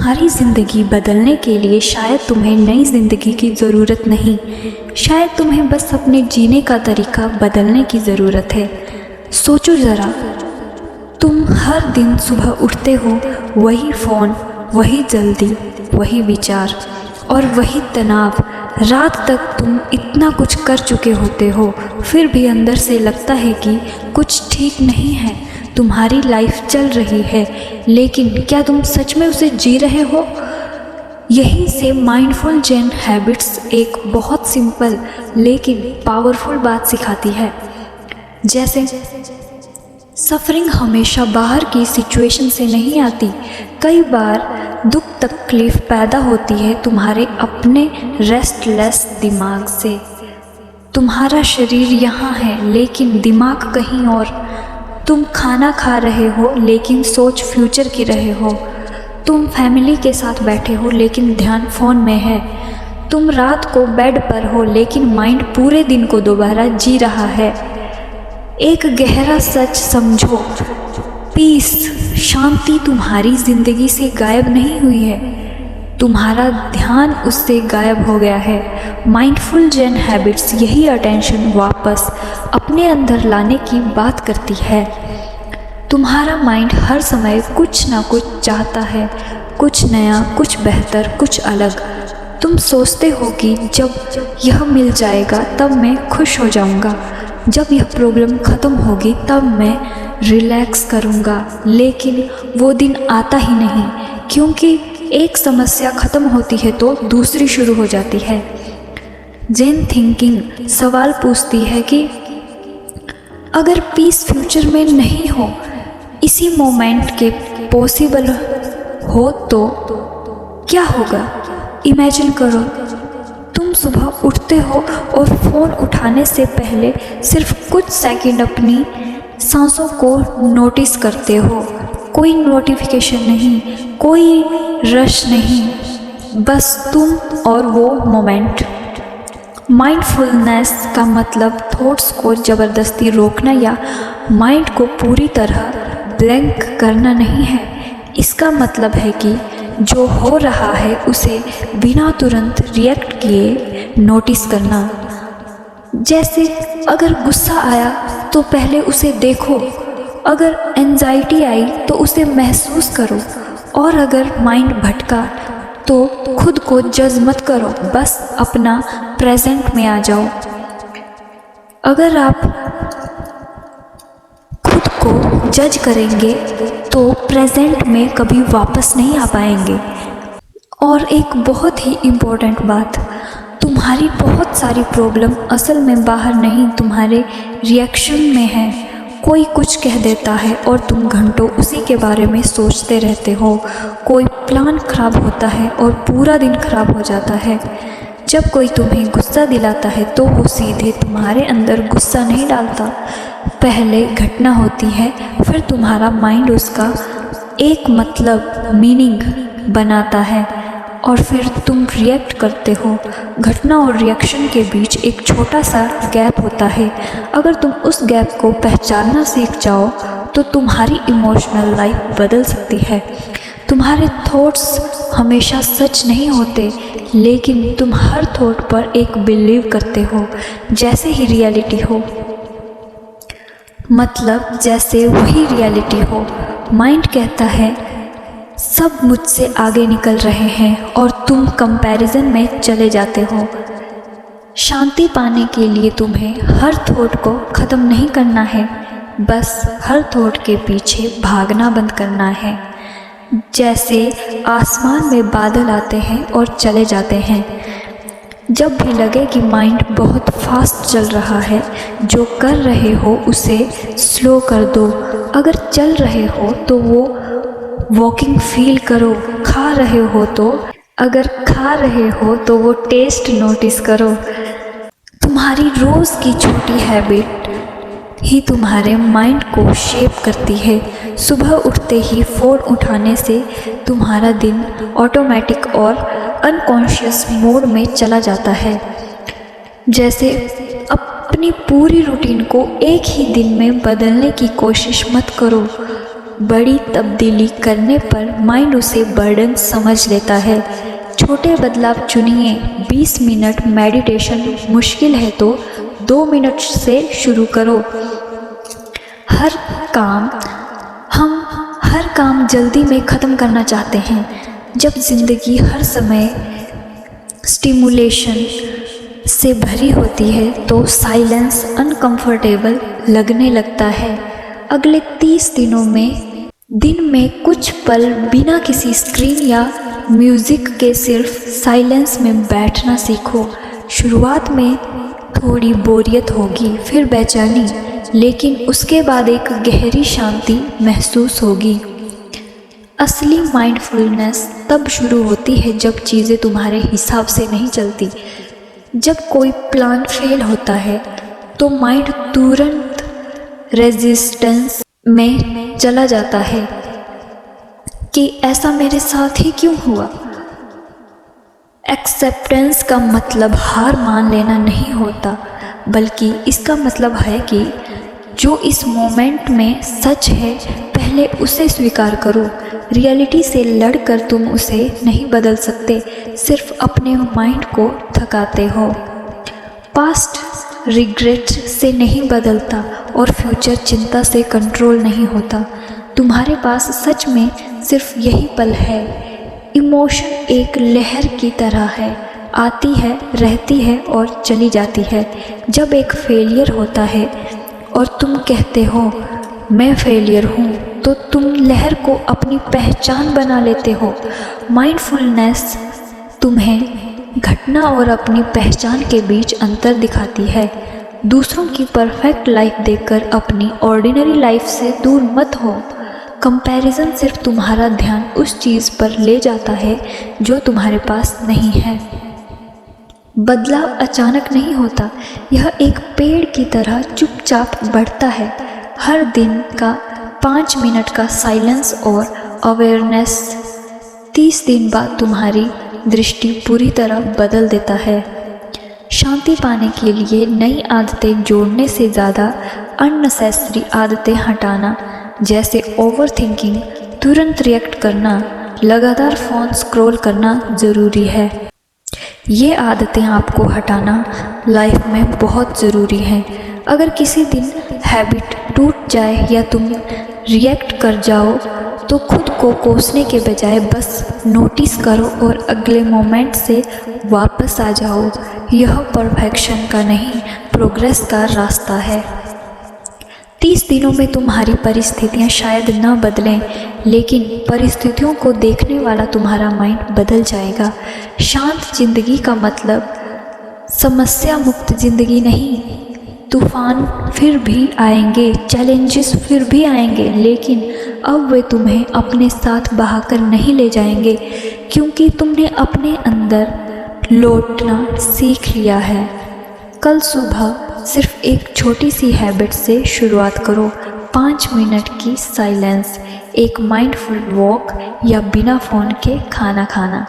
तुम्हारी ज़िंदगी बदलने के लिए शायद तुम्हें नई ज़िंदगी की ज़रूरत नहीं, शायद तुम्हें बस अपने जीने का तरीका बदलने की ज़रूरत है। सोचो ज़रा, तुम हर दिन सुबह उठते हो, वही फ़ोन, वही जल्दी, वही विचार और वही तनाव। रात तक तुम इतना कुछ कर चुके होते हो, फिर भी अंदर से लगता है कि कुछ ठीक नहीं है। तुम्हारी लाइफ चल रही है, लेकिन क्या तुम सच में उसे जी रहे हो? यहीं से माइंडफुल जेन हैबिट्स एक बहुत सिंपल लेकिन पावरफुल बात सिखाती है। जैसे सफरिंग हमेशा बाहर की सिचुएशन से नहीं आती, कई बार दुख तकलीफ पैदा होती है तुम्हारे अपने रेस्टलेस दिमाग से। तुम्हारा शरीर यहाँ है लेकिन दिमाग कहीं और। तुम खाना खा रहे हो लेकिन सोच फ्यूचर की रहे हो। तुम फैमिली के साथ बैठे हो लेकिन ध्यान फ़ोन में है। तुम रात को बेड पर हो लेकिन माइंड पूरे दिन को दोबारा जी रहा है। एक गहरा सच समझो, पीस, शांति तुम्हारी ज़िंदगी से गायब नहीं हुई है, तुम्हारा ध्यान उससे गायब हो गया है। माइंडफुल जेन हैबिट्स यही अटेंशन वापस अपने अंदर लाने की बात करती है। तुम्हारा माइंड हर समय कुछ ना कुछ चाहता है, कुछ नया, कुछ बेहतर, कुछ अलग। तुम सोचते हो कि जब यह मिल जाएगा तब मैं खुश हो जाऊंगा, जब यह प्रॉब्लम ख़त्म होगी तब मैं रिलैक्स करूंगा, लेकिन वो दिन आता ही नहीं, क्योंकि एक समस्या ख़त्म होती है तो दूसरी शुरू हो जाती है। जेन थिंकिंग सवाल पूछती है कि अगर पीस फ्यूचर में नहीं हो, इसी मोमेंट के पॉसिबल हो तो क्या होगा? इमेजिन करो, तुम सुबह उठते हो और फ़ोन उठाने से पहले सिर्फ कुछ सेकंड अपनी सांसों को नोटिस करते हो। कोई नोटिफिकेशन नहीं, कोई रश नहीं, बस तुम और वो मोमेंट। माइंडफुलनेस का मतलब थॉट्स को ज़बरदस्ती रोकना या माइंड को पूरी तरह ब्लैंक करना नहीं है। इसका मतलब है कि जो हो रहा है उसे बिना तुरंत रिएक्ट किए नोटिस करना। जैसे अगर गुस्सा आया तो पहले उसे देखो, अगर एंजाइटी आई तो उसे महसूस करो, और अगर माइंड भटका तो खुद को जज मत करो, बस अपना प्रेजेंट में आ जाओ। अगर आप खुद को जज करेंगे तो प्रेजेंट में कभी वापस नहीं आ पाएंगे। और एक बहुत ही इम्पोर्टेंट बात, तुम्हारी बहुत सारी प्रॉब्लम असल में बाहर नहीं, तुम्हारे रिएक्शन में है। कोई कुछ कह देता है और तुम घंटों उसी के बारे में सोचते रहते हो। कोई प्लान खराब होता है और पूरा दिन खराब हो जाता है। जब कोई तुम्हें गुस्सा दिलाता है तो वो सीधे तुम्हारे अंदर गुस्सा नहीं डालता, पहले घटना होती है, फिर तुम्हारा माइंड उसका एक मतलब मीनिंग बनाता है और फिर तुम रिएक्ट करते हो। घटना और रिएक्शन के बीच एक छोटा सा गैप होता है। अगर तुम उस गैप को पहचानना सीख जाओ तो तुम्हारी इमोशनल लाइफ बदल सकती है। तुम्हारे थॉट्स हमेशा सच नहीं होते, लेकिन तुम हर थॉट पर एक बिलीव करते हो जैसे ही रियलिटी हो, मतलब जैसे वही रियलिटी हो। माइंड कहता है सब मुझसे आगे निकल रहे हैं और तुम कंपैरिजन में चले जाते हो। शांति पाने के लिए तुम्हें हर थॉट को ख़त्म नहीं करना है, बस हर थॉट के पीछे भागना बंद करना है। जैसे आसमान में बादल आते हैं और चले जाते हैं। जब भी लगे कि माइंड बहुत फास्ट चल रहा है, जो कर रहे हो उसे स्लो कर दो। अगर चल रहे हो तो वो वॉकिंग फील करो, खा रहे हो तो अगर खा रहे हो तो वो टेस्ट नोटिस करो। तुम्हारी रोज़ की छोटी हैबिट ही तुम्हारे माइंड को शेप करती है। सुबह उठते ही फ़ोन उठाने से तुम्हारा दिन ऑटोमेटिक और अनकॉन्शियस मोड में चला जाता है। जैसे अपनी पूरी रूटीन को एक ही दिन में बदलने की कोशिश मत करो। बड़ी तब्दीली करने पर माइंड उसे बर्डन समझ लेता है। छोटे बदलाव चुनिए। 20 मिनट मेडिटेशन मुश्किल है तो 2 मिनट से शुरू करो। हम हर काम जल्दी में ख़त्म करना चाहते हैं। जब ज़िंदगी हर समय स्टिमुलेशन से भरी होती है तो साइलेंस अनकंफर्टेबल लगने लगता है। अगले 30 दिन में कुछ पल बिना किसी स्क्रीन या म्यूज़िक के सिर्फ साइलेंस में बैठना सीखो। शुरुआत में थोड़ी बोरियत होगी, फिर बेचैनी, लेकिन उसके बाद एक गहरी शांति महसूस होगी। असली माइंडफुलनेस तब शुरू होती है जब चीज़ें तुम्हारे हिसाब से नहीं चलती। जब कोई प्लान फेल होता है तो माइंड तुरंत रेजिस्टेंस में चला जाता है कि ऐसा मेरे साथ ही क्यों हुआ। एक्सेप्टेंस का मतलब हार मान लेना नहीं होता, बल्कि इसका मतलब है कि जो इस मोमेंट में सच है पहले उसे स्वीकार करो। रियलिटी से लड़कर तुम उसे नहीं बदल सकते, सिर्फ अपने माइंड को थकाते हो। पास्ट रिग्रेट से नहीं बदलता और फ्यूचर चिंता से कंट्रोल नहीं होता। तुम्हारे पास सच में सिर्फ यही पल है। इमोशन एक लहर की तरह है, आती है, रहती है और चली जाती है। जब एक फेलियर होता है और तुम कहते हो मैं फेलियर हूँ, तो तुम लहर को अपनी पहचान बना लेते हो। माइंडफुलनेस तुम्हें घटना और अपनी पहचान के बीच अंतर दिखाती है। दूसरों की परफेक्ट लाइफ देखकर अपनी ऑर्डिनरी लाइफ से दूर मत हो। कंपैरिजन सिर्फ तुम्हारा ध्यान उस चीज़ पर ले जाता है जो तुम्हारे पास नहीं है। बदलाव अचानक नहीं होता, यह एक पेड़ की तरह चुपचाप बढ़ता है। हर दिन का 5 मिनट का साइलेंस और अवेयरनेस 30 दिन बाद तुम्हारी दृष्टि पूरी तरह बदल देता है। शांति पाने के लिए नई आदतें जोड़ने से ज़्यादा अननेसेसरी आदतें हटाना, जैसे ओवर थिंकिंग, तुरंत रिएक्ट करना, लगातार फ़ोन स्क्रॉल करना ज़रूरी है। ये आदतें आपको हटाना लाइफ में बहुत ज़रूरी हैं। अगर किसी दिन हैबिट टूट जाए या तुम रिएक्ट कर जाओ तो खुद को कोसने के बजाय बस नोटिस करो और अगले मोमेंट से वापस आ जाओ। यह परफेक्शन का नहीं, प्रोग्रेस का रास्ता है। 30 दिनों में तुम्हारी परिस्थितियां शायद न बदलें, लेकिन परिस्थितियों को देखने वाला तुम्हारा माइंड बदल जाएगा। शांत जिंदगी का मतलब समस्या मुक्त जिंदगी नहीं। तूफान फिर भी आएंगे, चैलेंजेस फिर भी आएंगे, लेकिन अब वे तुम्हें अपने साथ बहाकर नहीं ले जाएंगे, क्योंकि तुमने अपने अंदर लौटना सीख लिया है। कल सुबह सिर्फ एक छोटी सी हैबिट से शुरुआत करो। 5 मिनट की साइलेंस, एक माइंडफुल वॉक या बिना फ़ोन के खाना खाना।